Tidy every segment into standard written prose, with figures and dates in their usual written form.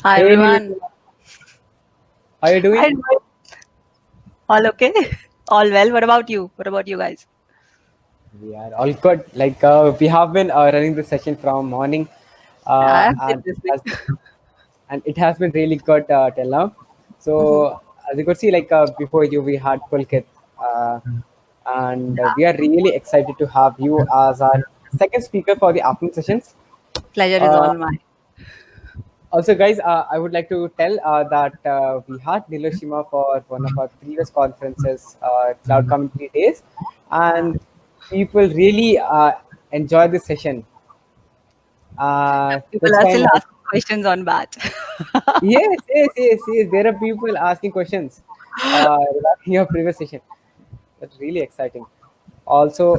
Hi Hey, everyone. Nilesh, how are you Hi, doing? all okay? All well. What about you? What about you guys? We are all good. We have been running the session from morning, I've been and listening. it has been really good till now. Mhm. So as you could see, before you, we had Pulkit, and we are really excited to have you as our second speaker for the afternoon sessions. Pleasure is Uh, all mine. Also, guys, I would like to tell that we had Niloshima for one of our previous conferences, Cloud Community Days, Yeah. and people really enjoyed this session. People This are still time, asking questions on batch. yes. There are people asking questions regarding your previous session. That's really exciting. Also,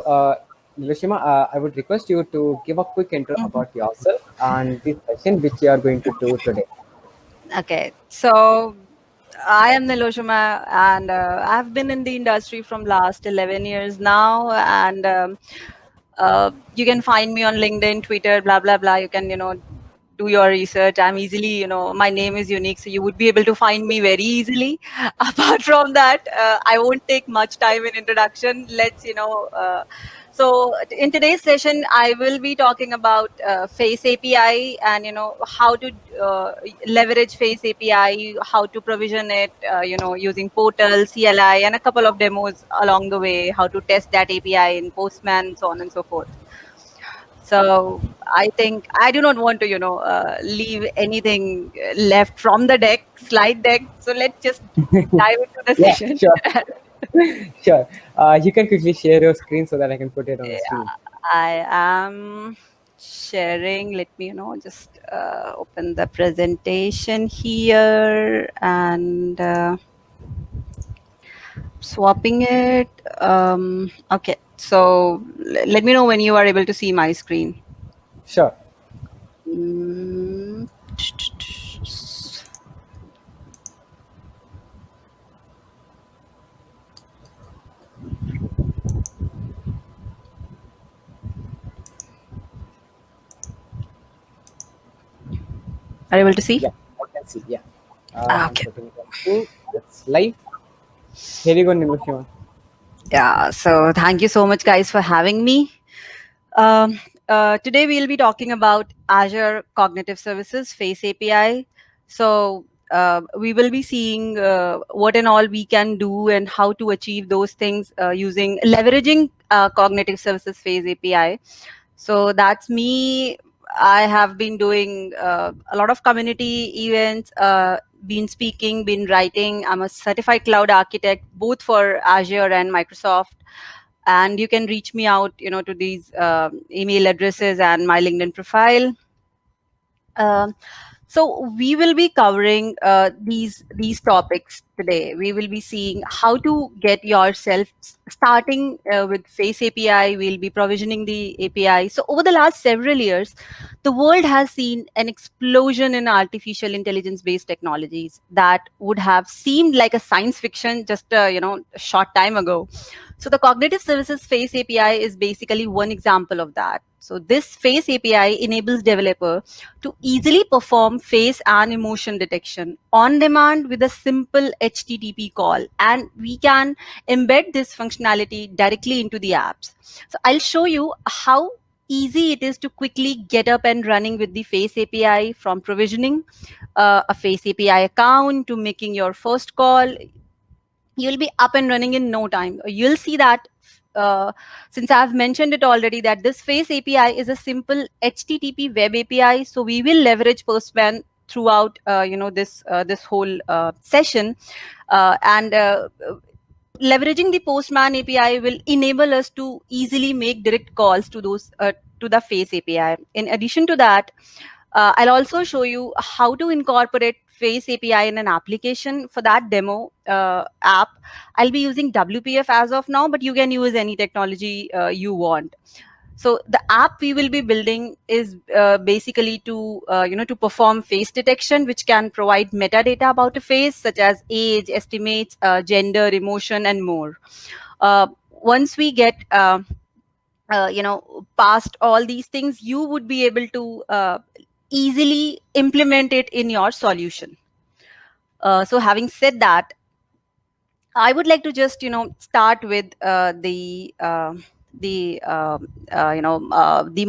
Niloshima, I would request you to give a quick intro about yourself and this session which you are going to do today. Okay, so I am Niloshima, and I've been in the industry from last 11 years now, and you can find me on LinkedIn, Twitter, blah blah blah. You can do your research. I'm easily, my name is unique, so you would be able to find me very easily. Apart from that, I won't take much time in introduction. So in today's session, I will be talking about Face API and how to leverage Face API, how to provision it, using Portal, CLI, and a couple of demos along the way, how to test that API in Postman, so on and so forth. So I think I do not want to, leave anything left from the deck, slide deck. So let's just dive into the Yeah, session. sure. Sure. You can quickly share your screen so that I can put it on the Yeah, screen. I am sharing. Let me, just open the presentation here and swapping it. Okay, so let me know when you are able to see my screen. Sure. Mm. Are you able to see? Yeah, I can see. Yeah. I'm Okay. putting it on screen. It's live. Here you go, Niloshima. Yeah. So thank you so much, guys, for having me. Um, Today we'll be talking about Azure Cognitive Services Face API. So we will be seeing what and all we can do and how to achieve those things using leveraging Cognitive Services Face API. So that's me. I have been doing a lot of community events, been speaking, been writing. I'm a certified cloud architect, both for Azure and Microsoft. And you can reach me out, to these email addresses and my LinkedIn profile. Um, so we will be covering these topics today. We will be seeing how to get yourself starting with Face API. We'll be provisioning the API. So over the last several years, the world has seen an explosion in artificial intelligence based technologies that would have seemed like a science fiction just a short time ago. So the Cognitive Services Face API is basically one example of that. So this Face API enables developer to easily perform face and emotion detection on demand with a simple HTTP call, and we can embed this functionality directly into the apps. So I'll show you how easy it is to quickly get up and running with the Face API, from provisioning a Face API account to making your first call. You'll be up and running in no time. You'll see that since I've mentioned it already, that this Face API is a simple HTTP web API. So we will leverage Postman throughout this whole session, and leveraging the Postman API will enable us to easily make direct calls to those to the Face API. In addition to that, I'll also show you how to incorporate Face API in an application. For that demo app, I'll be using WPF as of now, but you can use any technology you want. So the app we will be building is basically to perform face detection, which can provide metadata about a face, such as age, estimates, gender, emotion, and more. Once we get past all these things, you would be able to easily implement it in your solution. So having said that, I would like to just start with the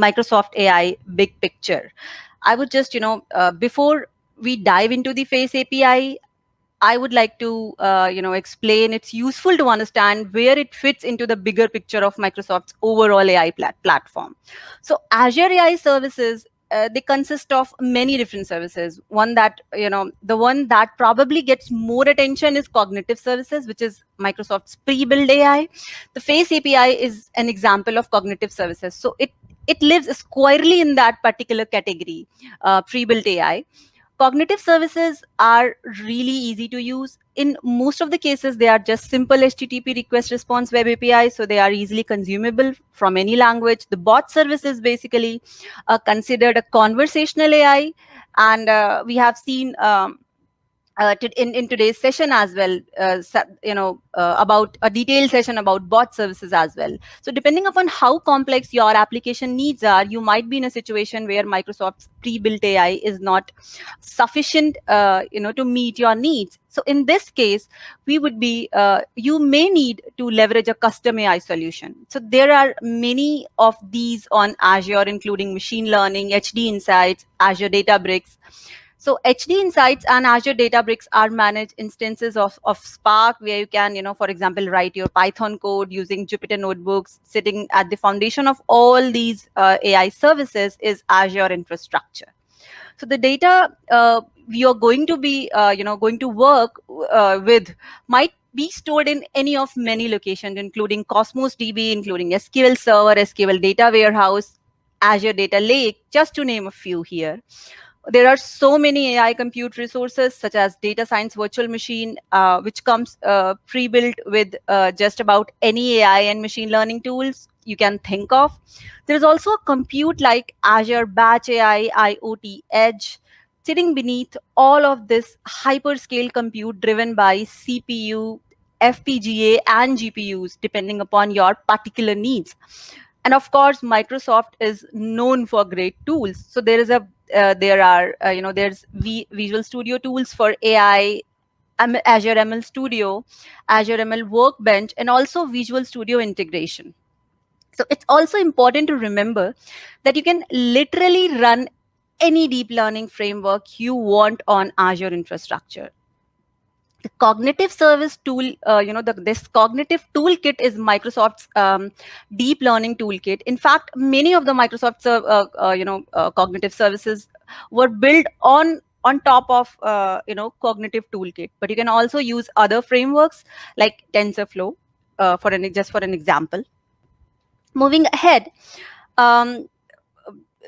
Microsoft AI big picture. I would just before we dive into the Face API, I would like to explain it's useful to understand where it fits into the bigger picture of Microsoft's overall AI platform. So Azure AI services, they consist of many different services. One that the one that probably gets more attention is cognitive services, which is Microsoft's pre-built AI. The Face API is an example of cognitive services, so it lives squarely in that particular category, pre-built AI. Cognitive services are really easy to use. In most of the cases, they are just simple HTTP request response web API, so they are easily consumable from any language. The bot service is basically considered a conversational AI, and we have seen in today's session as well, about a detailed session about bot services as well. So depending upon how complex your application needs are, you might be in a situation where Microsoft's pre-built AI is not sufficient, to meet your needs. So in this case, you may need to leverage a custom AI solution. So there are many of these on Azure, including machine learning, HD Insights, Azure Databricks. So HD Insights and Azure Databricks are managed instances of Spark, where you can, for example, write your Python code using Jupyter Notebooks. Sitting at the foundation of all these AI services is Azure infrastructure. So the data you're going to be, going to work with might be stored in any of many locations, including Cosmos DB, including SQL Server, SQL Data Warehouse, Azure Data Lake, just to name a few here. There are so many AI compute resources, such as Data Science Virtual Machine, which comes pre-built with just about any AI and machine learning tools you can think of. There's also a compute like Azure Batch AI, IoT Edge, sitting beneath all of this hyperscale compute driven by CPU, FPGA, and GPUs, depending upon your particular needs. And of course, Microsoft is known for great tools. So there's Visual Studio tools for AI, Azure ML Studio, Azure ML Workbench, and also Visual Studio integration. So it's also important to remember that you can literally run any deep learning framework you want on Azure infrastructure. The cognitive service tool, this cognitive toolkit is Microsoft's deep learning toolkit. In fact, many of the Microsoft cognitive services were built on top of cognitive toolkit, but you can also use other frameworks like TensorFlow just for an example. Moving ahead, um,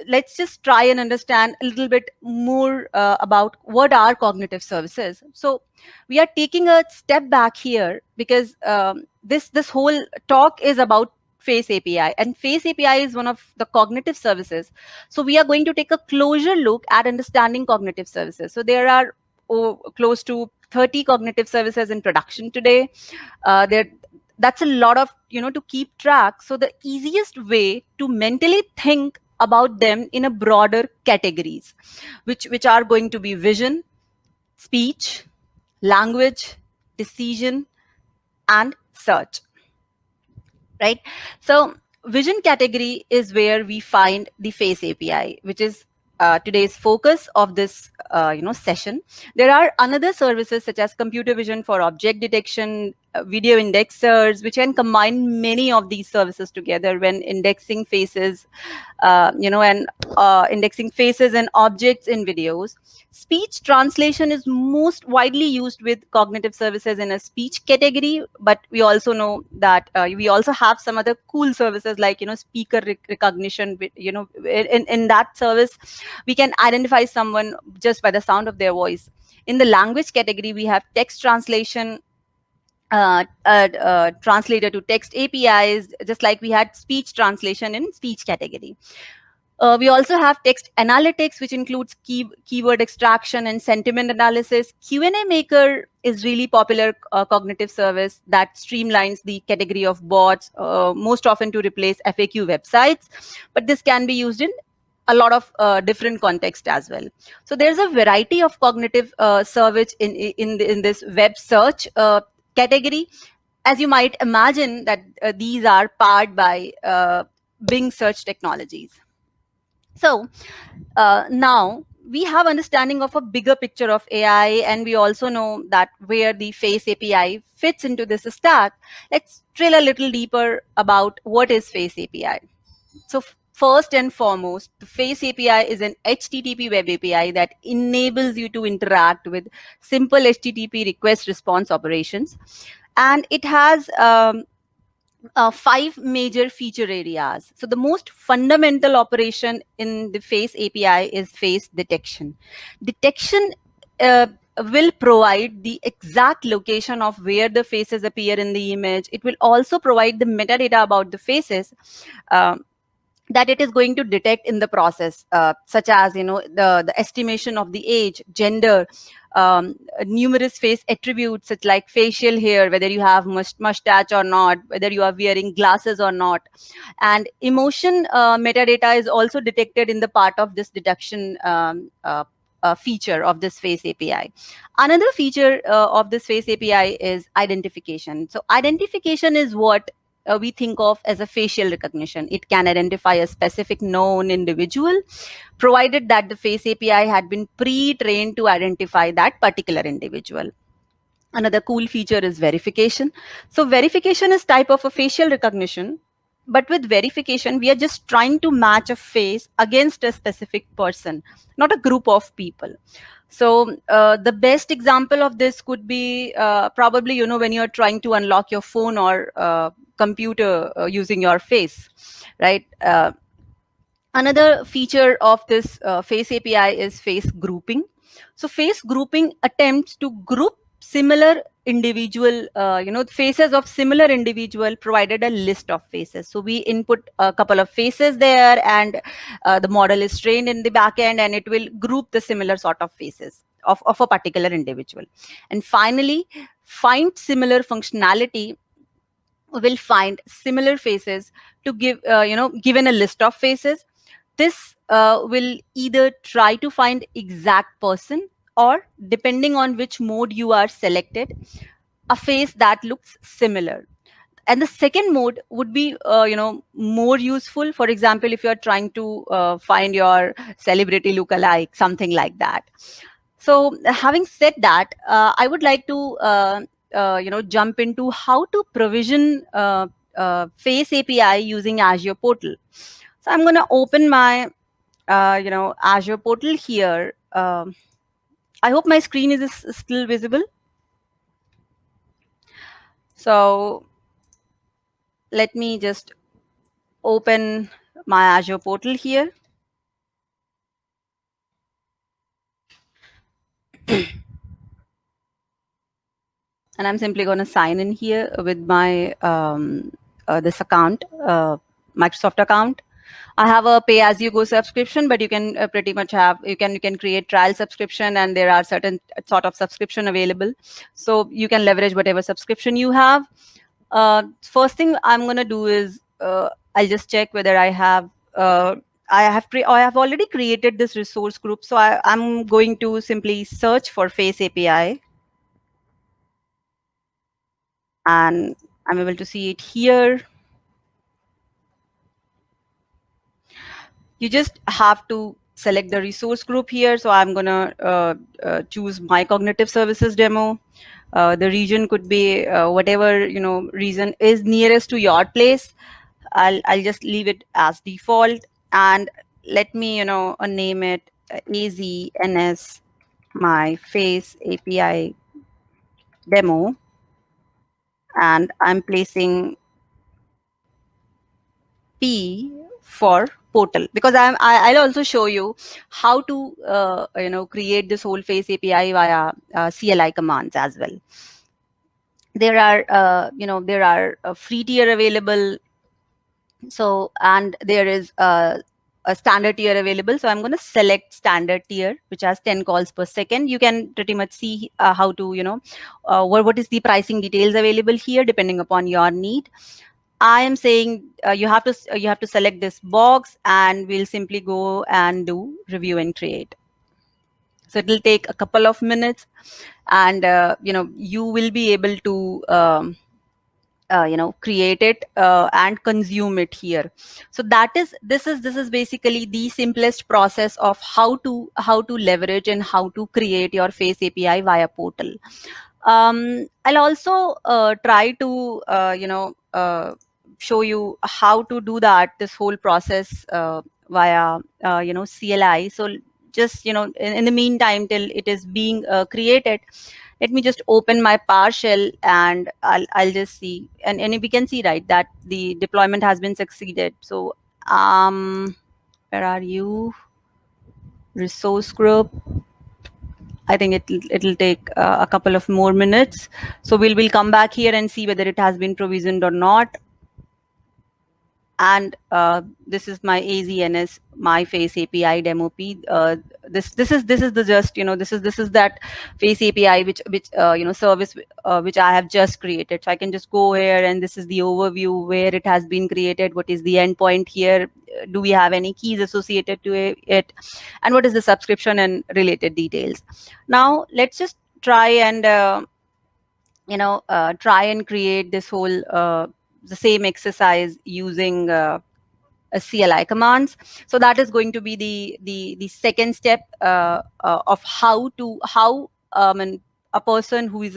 let's just try and understand a little bit more about what are cognitive services. So we are taking a step back here because this whole talk is about Face API, and Face API is one of the cognitive services. So we are going to take a closer look at understanding cognitive services. So there are close to 30 cognitive services in production today. That's a lot of to keep track. So the easiest way to mentally think about them in a broader categories, which are going to be vision, speech, language, decision, and search. Right? So vision category is where we find the Face API, which is today's focus of this session. There are another services such as computer vision for object detection, video indexers, which can combine many of these services together when indexing faces, indexing faces and objects in videos. Speech translation is most widely used with cognitive services in a speech category, but we also know that we also have some other cool services like speaker recognition. In that service, we can identify someone just by the sound of their voice. In the language category, we have text translation, translator to text APIs, just like we had speech translation in speech category. We also have text analytics, which includes keyword extraction and sentiment analysis. Q&A Maker is really popular cognitive service that streamlines the category of bots, most often to replace FAQ websites. But this can be used in a lot of different context as well. So there's a variety of cognitive service in this web search category. As you might imagine that these are powered by Bing search technologies. So now we have understanding of a bigger picture of AI, and we also know that where the Face API fits into this stack. Let's drill a little deeper about what is Face API. So first and foremost, the Face API is an HTTP web API that enables you to interact with simple HTTP request response operations. And it has 5 major feature areas. So the most fundamental operation in the Face API is face detection. Detection will provide the exact location of where the faces appear in the image. It will also provide the metadata about the faces that it is going to detect in the process, such as the estimation of the age, gender, numerous face attributes such like facial hair, whether you have mustache or not, whether you are wearing glasses or not, and emotion metadata is also detected in the part of this detection feature of this Face API. Another feature of this Face API is identification. So identification is what we think of as a facial recognition. It can identify a specific known individual, provided that the Face API had been pre-trained to identify that particular individual. Another cool feature is verification. So verification is type of a facial recognition, but with verification, we are just trying to match a face against a specific person, not a group of people. So the best example of this could be probably, when you're trying to unlock your phone or computer using your face, right? Another feature of this Face API is face grouping. So face grouping attempts to group similar individual, faces of similar individual, provided a list of faces. So we input a couple of faces there, and the model is trained in the backend, and it will group the similar sort of faces of a particular individual. And finally, find similar functionality will find similar faces to give, given a list of faces. This will either try to find exact person, or depending on which mode you are selected, a face that looks similar. And the second mode would be more useful. For example, if you're trying to find your celebrity look-alike, something like that. So having said that, I would like to jump into how to provision Face API using Azure portal. So I'm going to open my Azure portal here. I hope my screen is still visible. So let me just open my Azure portal here. And I'm simply going to sign in here with my this account, Microsoft account. I have a pay-as-you-go subscription, but you can pretty much have, you can create trial subscription, and there are certain sort of subscription available. So you can leverage whatever subscription you have. First thing I'm going to do is I'll just check whether I have I have already created this resource group. So I'm going to simply search for Face API, and I'm able to see it here. You just have to select the resource group here. So I'm going to choose my cognitive services demo. The region could be whatever region is nearest to your place. I'll just leave it as default, and let me name it AZNS my Face API demo, and I'm placing P for portal, because I'll also show you how to create this whole Face API via CLI commands as well. There are a free tier available. So, and there is a standard tier available. So I'm going to select standard tier, which has 10 calls per second. You can pretty much see how to what is the pricing details available here depending upon your need. I am saying you have to select this box, and we'll simply go and do review and create. So it will take a couple of minutes, and you will be able to create it and consume it here. So this is basically the simplest process of how to leverage and how to create your face API via portal. I'll also try to show you how to do that, this whole process via CLI. So just in the meantime, till it is being created, let me just open my PowerShell, and I'll just see, and we can see, right, that the deployment has been succeeded. So where are you? Resource group. I think it'll take a couple of more minutes. So we'll come back here and see whether it has been provisioned or not. And this is my AZNS, my face API demo P. This is the just this is that face API which service which I have just created. So I can just go here, and this is the overview where it has been created. What is the endpoint here? Do we have any keys associated to it? And what is the subscription and related details? Now let's just try and try and create this whole the same exercise using a CLI commands. So that is going to be the second step of how and a person who is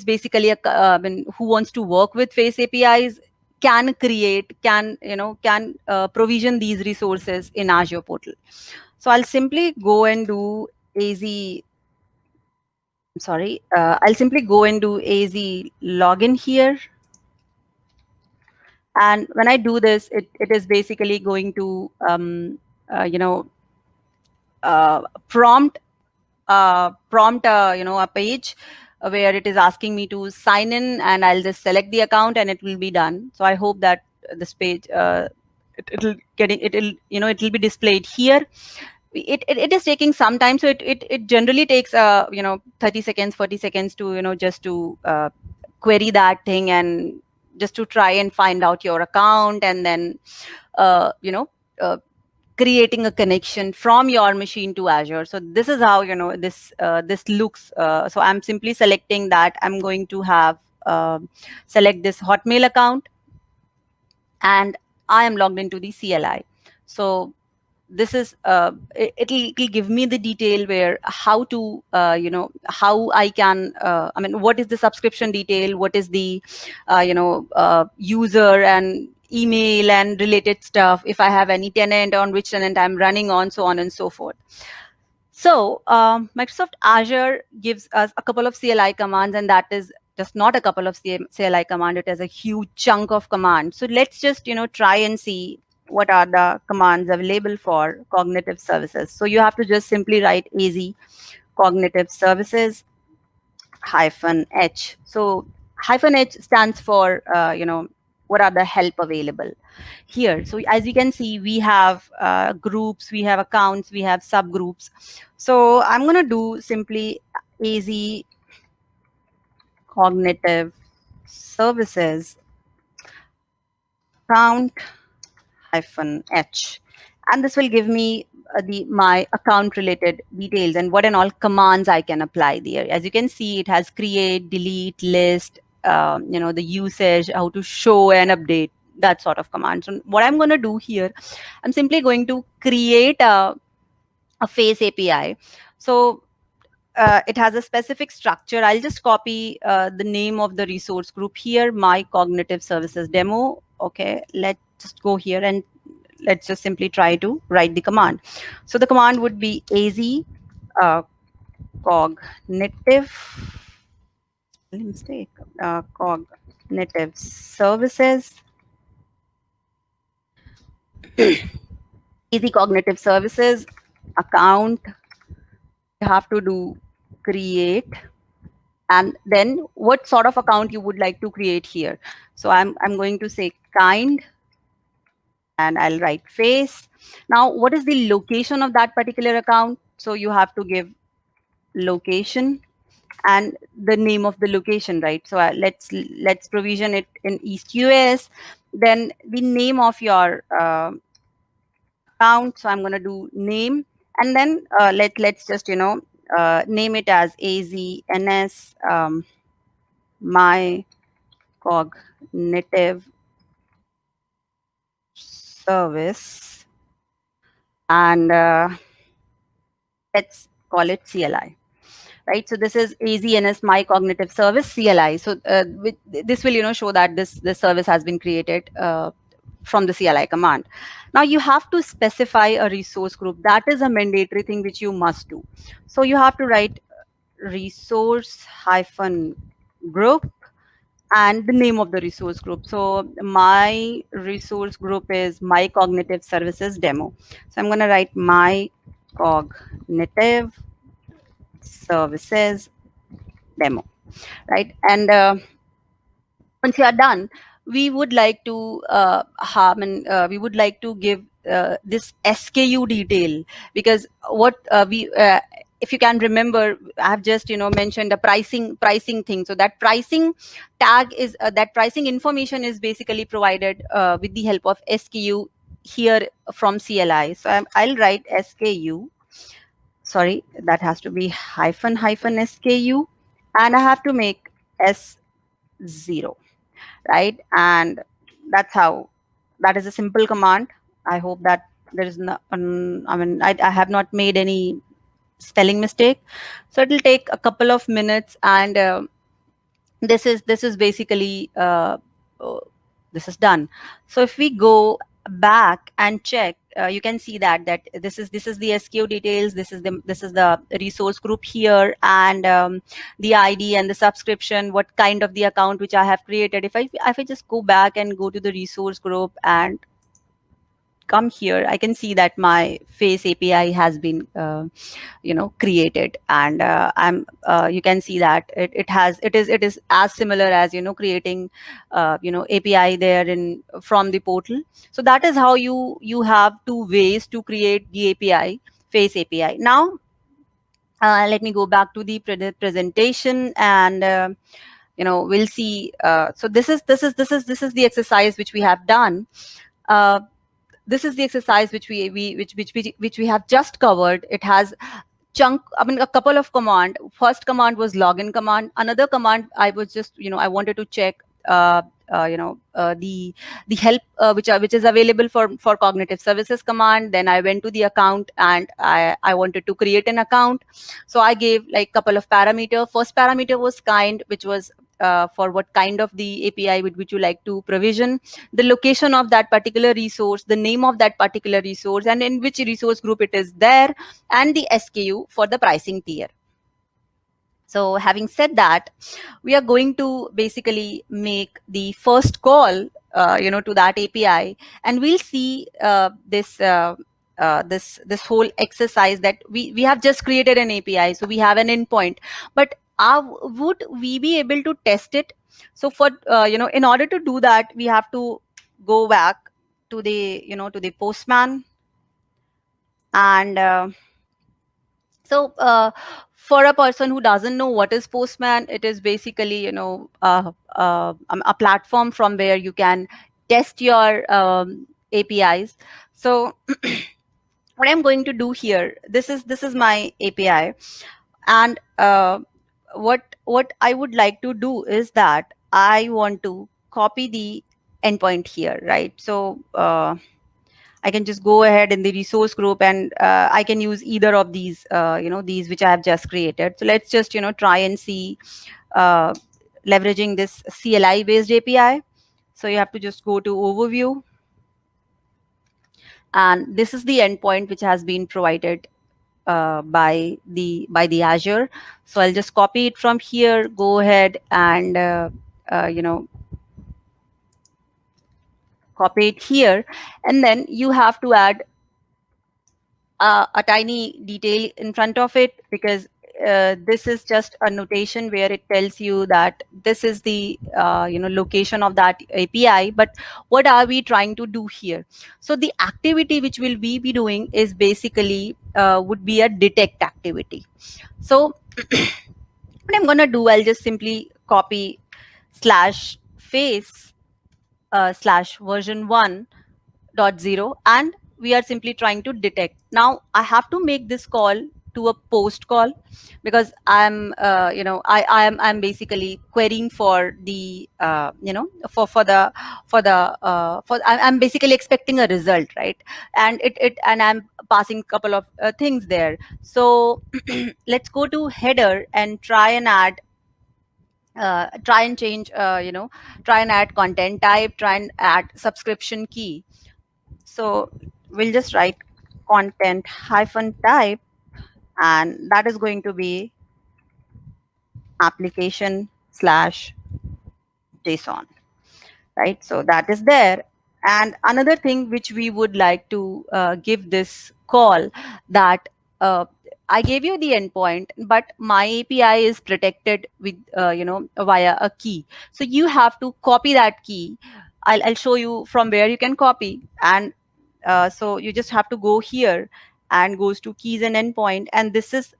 basically who wants to work with face APIs can provision these resources in Azure portal. So I'll simply go and do I'll simply go and do AZ login here. And when I do this, it is basically going to prompt a page where it is asking me to sign in, and I'll just select the account and it will be done. So I hope that this page it'll be displayed here. It is taking some time, so it generally takes 30 seconds, 40 seconds to just to query that thing, and just to try and find out your account, and then creating a connection from your machine to Azure. So this is how this looks. So I'm simply selecting that I'm going to have select this Hotmail account, and I am logged into the CLI. So this is it'll give me the detail where how to how I can what is the subscription detail, what is the user and email and related stuff, if I have any tenant, on which tenant I'm running on, so on and so forth. So Microsoft Azure gives us a couple of CLI commands, and that is just not a couple of CLI command, it has a huge chunk of commands. So let's just try and see what are the commands available for cognitive services. So you have to just simply write AZ cognitive services -H. So -H stands for what are the help available here. So as you can see, we have groups, we have accounts, we have subgroups. So I'm going to do simply AZ cognitive services account -H, and this will give me my account related details and what and all commands I can apply there. As you can see, it has create, delete, list, the usage, how to show and update, that sort of commands. So what I'm going to do here, I'm simply going to create a face API. So it has a specific structure. I'll just copy the name of the resource group here, my cognitive services demo. Okay, let's just go here and let's just simply try to write the command. So the command would be AZ cognitive cognitive services AZ cognitive services account. You have to do create, and then what sort of account you would like to create here. So I'm going to say kind, and I'll write face. Now, what is the location of that particular account? So you have to give location, and the name of the location, right? So let's provision it in East US. Then the name of your account. So I'm going to do name, and then let's just name it as AZNS, my cognitive service, and let's call it CLI. Right, so this is AZNS, my cognitive service, CLI. So this will show that this service has been created from the CLI command. Now you have to specify a resource group. That is a mandatory thing which you must do. So you have to write resource hyphen group and the name of the resource group. So my resource group is my cognitive services demo. So I'm going to write my cognitive services demo, right? And once you are done, we would like to we would like to give this SKU detail, because what we if you can remember, I have just mentioned a pricing thing. So that pricing tag is that pricing information is basically provided with the help of SKU here from CLI. So I'll write SKU. Sorry, that has to be hyphen SKU, and I have to make S0, right? And that's how, that is a simple command. I hope that there is no, I have not made any spelling mistake. So it'll take a couple of minutes, and this is basically this is done. So if we go back and check, you can see that this is the SKU details. This is the resource group here, and the ID and the subscription, what kind of the account which I have created. If I just go back and go to the resource group and come here, I can see that my face API has been created, and you can see that it is as similar as creating API there in from the portal. So that is how you have two ways to create the API, face API. Now let me go back to the presentation, and we'll see. So this is the exercise which we have done. This is the exercise which we have just covered. It has a couple of command. First command was login command. Another command, I was just I wanted to check the help which is available for cognitive services command. Then I went to the account, and I wanted to create an account. So I gave like couple of parameter. First parameter was kind, which was for what kind of the API which you like to provision, the location of that particular resource, the name of that particular resource, and in which resource group it is there, and the SKU for the pricing tier. So having said that, we are going to basically make the first call to that API, and we'll see this whole exercise that we have just created an API. So we have an endpoint, but would we be able to test it? So for in order to do that, we have to go back to the to the Postman, and so for a person who doesn't know what is Postman, it is basically a platform from where you can test your APIs. So what I'm going to do here, this is my API, and what I would like to do is that I want to copy the endpoint here, right? So I can just go ahead in the resource group, and I can use either of these, these which I have just created. So let's just, try and see leveraging this CLI based API. So you have to just go to overview, and this is the endpoint which has been provided by the Azure. So I'll just copy it from here, go ahead and copy it here, and then you have to add a tiny detail in front of it, because this is just a notation where it tells you that this is the location of that API. But what are we trying to do here? So the activity which will we be doing is basically would be a detect activity. So what I'm gonna do, I'll just simply copy slash face slash version 1.0, and we are simply trying to detect. Now I have to make this call to a post call, because I'm basically querying for the I'm basically expecting a result, right? And I'm passing a couple of things there. So let's go to header and try and change, try and add content type, try and add subscription key. So we'll just write content hyphen type, and that is going to be application slash JSON, right? So that is there. And another thing which we would like to give this call, that I gave you the endpoint, but my API is protected with via a key. So you have to copy that key. I'll show you from where you can copy. And so you just have to go here and goes to keys and endpoint, and this is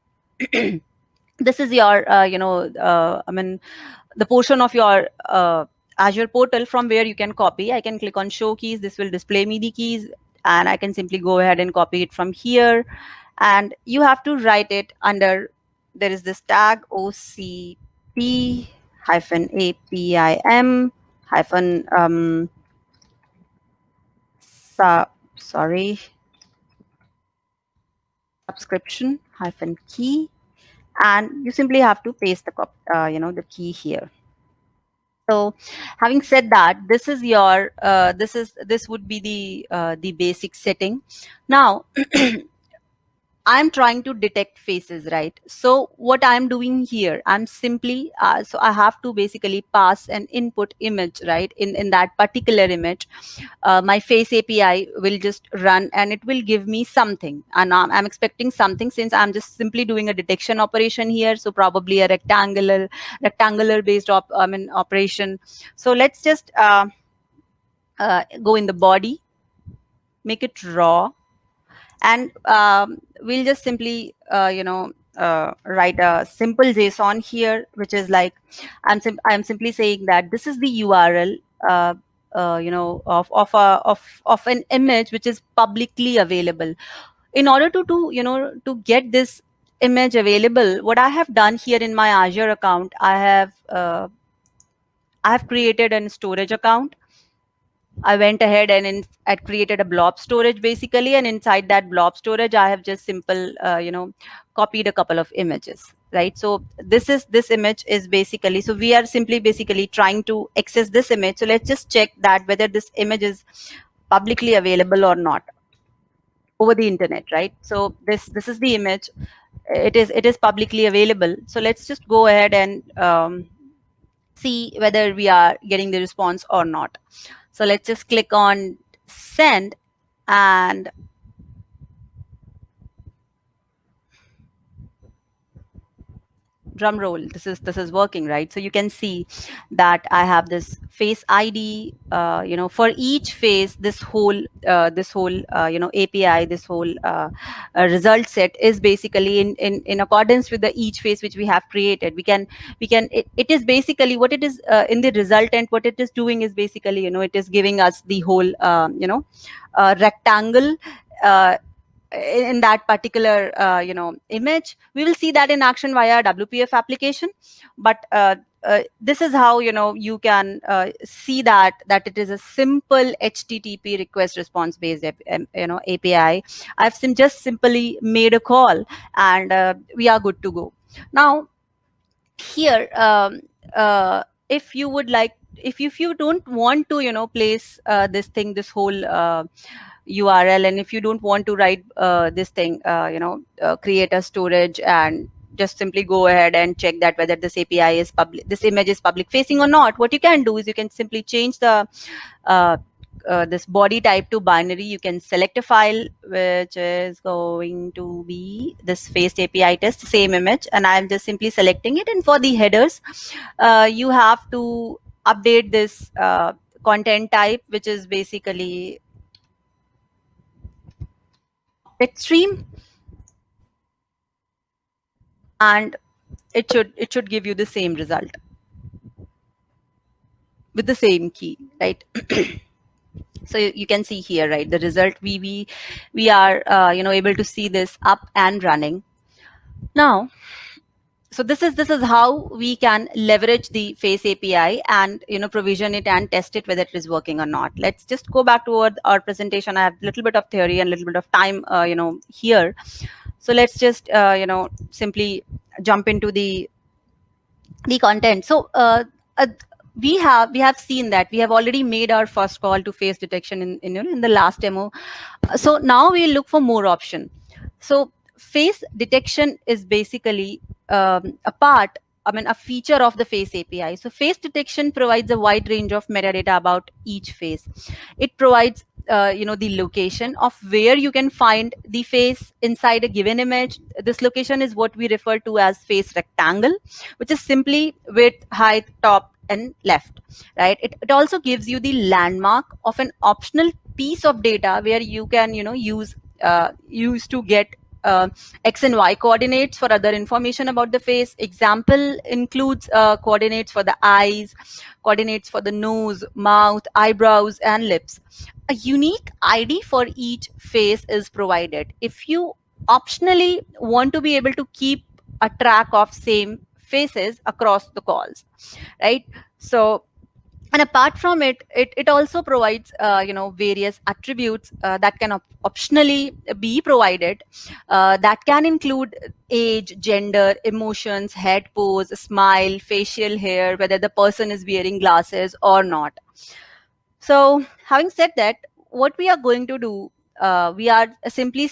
this is your the portion of your Azure portal from where you can copy. I can click on show keys. This will display me the keys, and I can simply go ahead and copy it from here. And you have to write it under, there is this tag OCP hyphen APIM hyphen sorry, subscription hyphen key, and you simply have to paste the key here. So having said that, this is your this would be the basic setting. Now I'm trying to detect faces, right? So what I'm doing here, I'm simply so I have to basically pass an input image, right? In that particular image, my face API will just run and it will give me something, and I'm expecting something, since I'm just simply doing a detection operation here. So probably a rectangular based operation. So let's just go in the body, make it raw, and we'll just simply write a simple JSON here, which is like, I'm simply saying that this is the URL of an image which is publicly available. In order to get this image available, what I have done here in my Azure account, I have created a storage account. I went ahead and I created a blob storage basically, and inside that blob storage, I have just simple, copied a couple of images, right? So this image is basically, so we are simply basically trying to access this image. So let's just check that whether this image is publicly available or not over the internet, right? So this is the image. It is publicly available. So let's just go ahead and see whether we are getting the response or not. So let's just click on send, and drum roll, this is working, right? So you can see that I have this face ID, for each face, this whole API, this whole result set is basically in accordance with the each face which we have created. It is basically what it is in the resultant. What it is doing is basically, it is giving us the whole rectangle in that particular image. We will see that in action via WPF application, but this is how you can see that it is a simple HTTP request response based API. I've just simply made a call, and we are good to go. Now here, if you would like, if you don't want to place this whole URL, and if you don't want to write create a storage and just simply go ahead and check that whether this API is public, this image is public facing or not, what you can do is you can simply change the this body type to binary. You can select a file which is going to be this face API test, same image, and I'm just simply selecting it. And for the headers, you have to update this content type, which is basically text stream, and it should give you the same result with the same key, right? So you can see here, right, the result we are able to see this up and running now. So this is how we can leverage the Face API and provision it and test it whether it is working or not. Let's just go back to our presentation. I have a little bit of theory and a little bit of time here. So let's just simply jump into the content. So we have seen that we have already made our first call to face detection in the last demo. So now we'll look for more option. So face detection is basically a feature of the Face API. So face detection provides a wide range of metadata about each face. It provides the location of where you can find the face inside a given image. This location is what we refer to as face rectangle, which is simply width, height, top, and left, right? It also gives you the landmark of an optional piece of data where you can use to get X and Y coordinates for other information about the face. Example includes coordinates for the eyes, coordinates for the nose, mouth, eyebrows, and lips. A unique ID for each face is provided. If you optionally want to be able to keep a track of same faces across the calls, right? So, and apart from it also provides various attributes that can optionally be provided, that can include age, gender, emotions, head pose, smile, facial hair, whether the person is wearing glasses or not. So having said that, what we are going to do, we are simply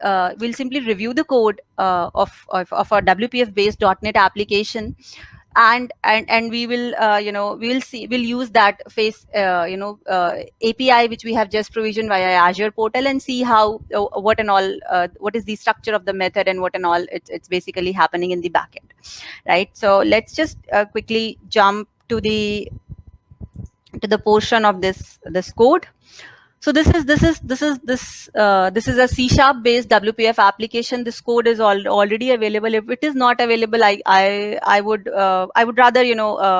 we'll simply review the code of our WPF based .NET application, and we will we'll use that face API which we have just provisioned via Azure portal, and see how what and all what is the structure of the method and what and all it's basically happening in the backend, right? So let's just quickly jump to the portion of this code. So this is a C# based WPF application. This code is already available. If it is not available, I would rather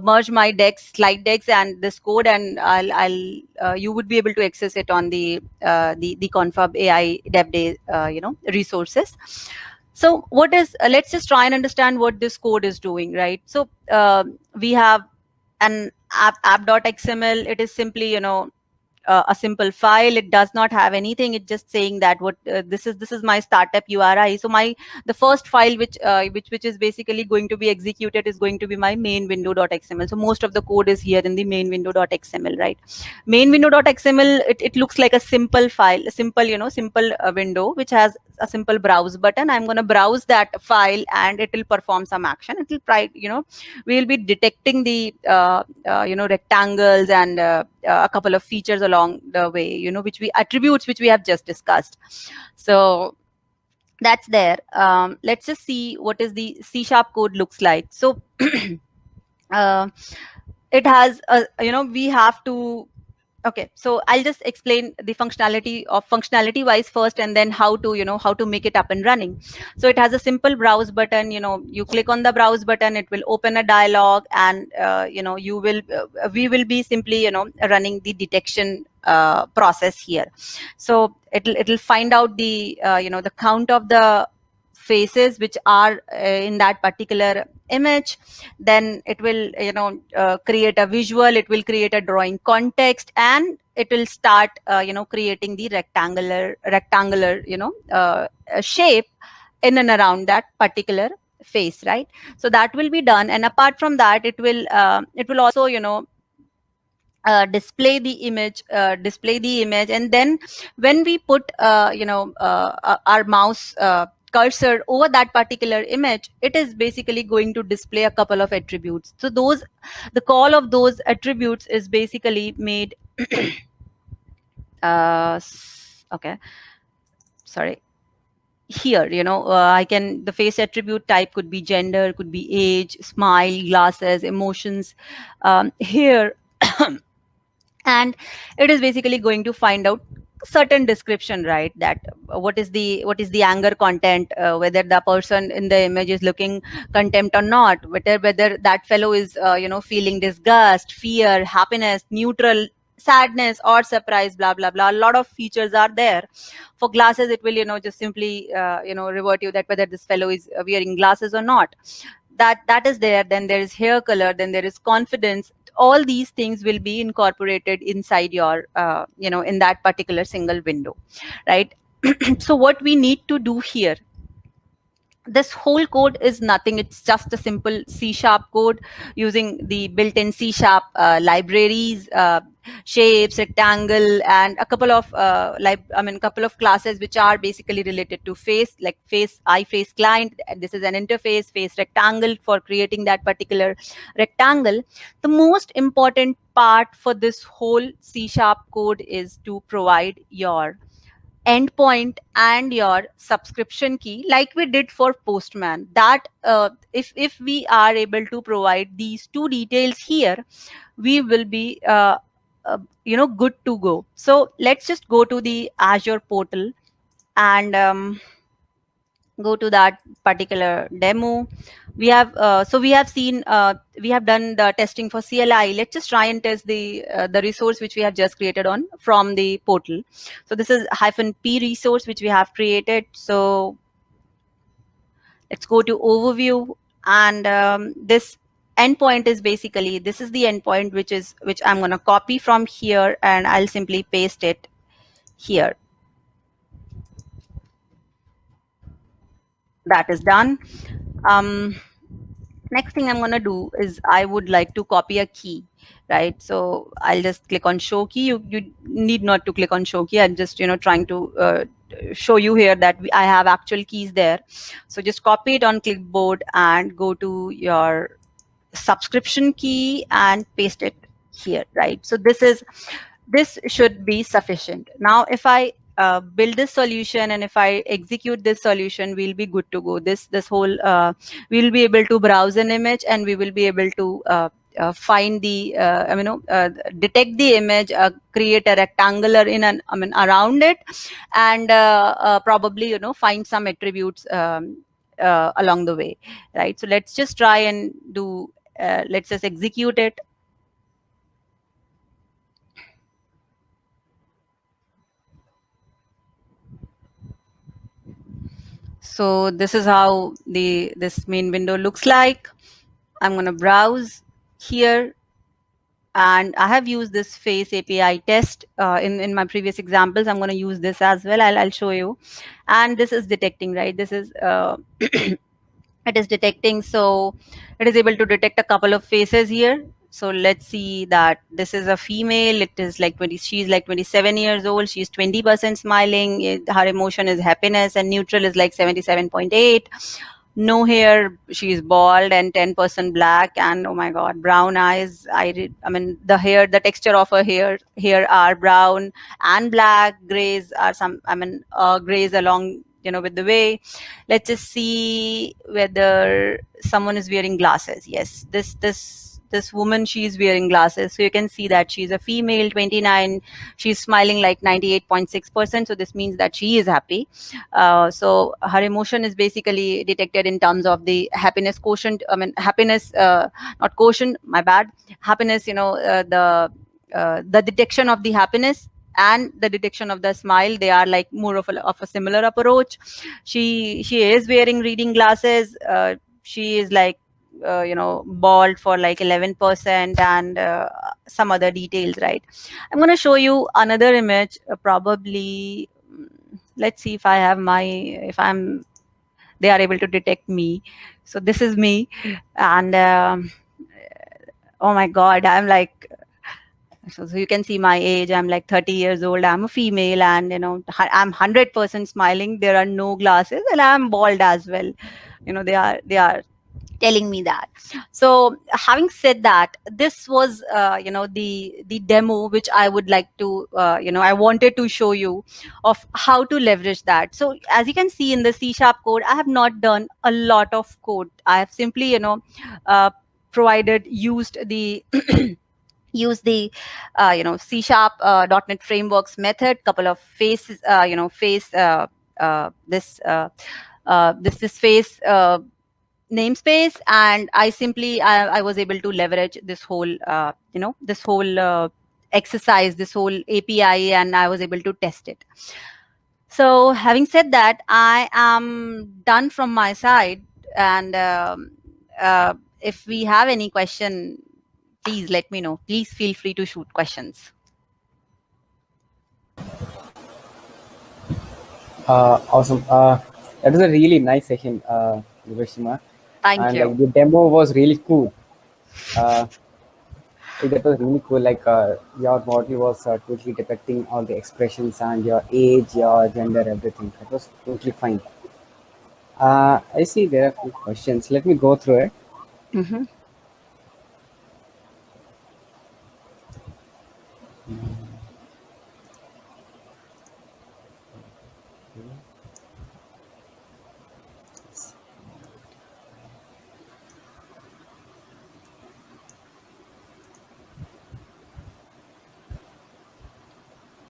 merge my slide decks and this code, and I'll you would be able to access it on the Confab AI Dev Day resources. So what is let's just try and understand what this code is doing, right? So we have an app.xml. It is simply a simple file. It does not have anything. It's just saying that what this is my startup URI. So the first file which is basically going to be executed is going to be my main window.xml. So most of the code is here in the main window.xml, right? Main window.xml, it looks like a simple file, a simple window which has a simple browse button. I'm going to browse that file and it will perform some action. It will we'll be detecting the rectangles and a couple of features along the way, attributes which we have just discussed. So that's there. Let's just see what is the C# code looks like. So it has we have to. Okay, so I'll just explain the functionality wise first, and then how to make it up and running. So it has a simple browse button. You click on the browse button, it will open a dialog, and we will be simply running the detection process here. So it'll find out the the count of the faces which are in that particular image. Then it will create a visual, it will create a drawing context, and it will start creating the rectangular shape in and around that particular face, right? So that will be done, and apart from that, it will also display the image, and then when we put our mouse cursor over that particular image, it is basically going to display a couple of attributes. So the call of those attributes is basically made okay, sorry, here I can, the face attribute type could be gender, could be age, smile, glasses, emotions, here and it is basically going to find out certain description, right? That what is the anger content, whether the person in the image is looking contempt or not, whether that fellow is feeling disgust, fear, happiness, neutral, sadness, or surprise, blah blah blah. A lot of features are there. For glasses, it will just simply revert you that whether this fellow is wearing glasses or not. That is there. Then there is hair color, then there is confidence. All these things will be incorporated inside your in that particular single window, right? So what we need to do here, this whole code is nothing, it's just a simple C# code using the built-in C# libraries, shapes, rectangle, and a couple of couple of classes which are basically related to face, like face client, and this is an interface, face rectangle for creating that particular rectangle. The most important part for this whole C# code is to provide your endpoint and your subscription key, like we did for Postman. That if we are able to provide these two details here, we will be good to go. So let's just go to the Azure portal and go to that particular demo. We have we have seen we have done the testing for CLI. Let's just try and test the resource which we have just created on from the portal. So this is -p resource which we have created. So let's go to overview, and this endpoint is basically, this is the endpoint which I'm going to copy from here, and I'll simply paste it here. That is done. Next thing I'm going to do is I would like to copy a key, right? So I'll just click on show key. You need not to click on show key. I'm just trying to show you here that I have actual keys there. So just copy it on clipboard and go to your subscription key and paste it here, right? So this should be sufficient. Now if I build this solution and if I execute this solution, we'll be good to go. This whole we'll be able to browse an image, and we will be able to find the detect the image, create a rectangular in an around it, and probably find some attributes along the way, right? So let's just try and do let's just execute it. So this is how this main window looks like. I'm going to browse here, and I have used this face API test in my previous examples. I'm going to use this as well. I'll show you. And this is detecting, right? This is it is detecting. So it is able to detect a couple of faces here. So let's see that this is a female. It is like 20. She's like 27 years old. She's 20% smiling. Her emotion is happiness, and neutral is like 77.8. No hair. She's bald and 10% black. And oh my God, brown eyes. I mean, the hair, the texture of her hair are brown and black. Grays are some. Grays along with the way. Let's just see whether someone is wearing glasses. Yes, this woman, she's wearing glasses. So you can see that she's a female, 29. She's smiling like 98.6%. So this means that she is happy. So her emotion is basically detected in terms of the happiness quotient. Happiness, not quotient, my bad. Happiness, the detection of the happiness and the detection of the smile, they are like more of a similar approach. She is wearing reading glasses. She is like bald for like 11%, and some other details, right? I'm going to show you another image, probably. Let's see if they are able to detect me. So this is me, and oh my God, I'm like, so you can see my age. I'm like 30 years old. I'm a female, and I'm 100% smiling. There are no glasses, and I'm bald as well. They are telling me that. So having said that, this was the demo which I would like to I wanted to show you of how to leverage that. So as you can see in the C# code, I have not done a lot of code. I have simply used the use the C sharp .NET frameworks method, couple of faces, face this face namespace, and I was able to leverage this whole exercise, this whole API, and I was able to test it. So having said that, I am done from my side, and if we have any question, please let me know. Please feel free to shoot questions. Awesome. That was a really nice session, Hiroshima. Thank And you. like the demo was really cool. Uh, that was really cool. Like your model was totally depicting all the expressions and your age, your gender, everything. That was totally fine. I see there are a few questions. Let me go through it. Mm-hmm.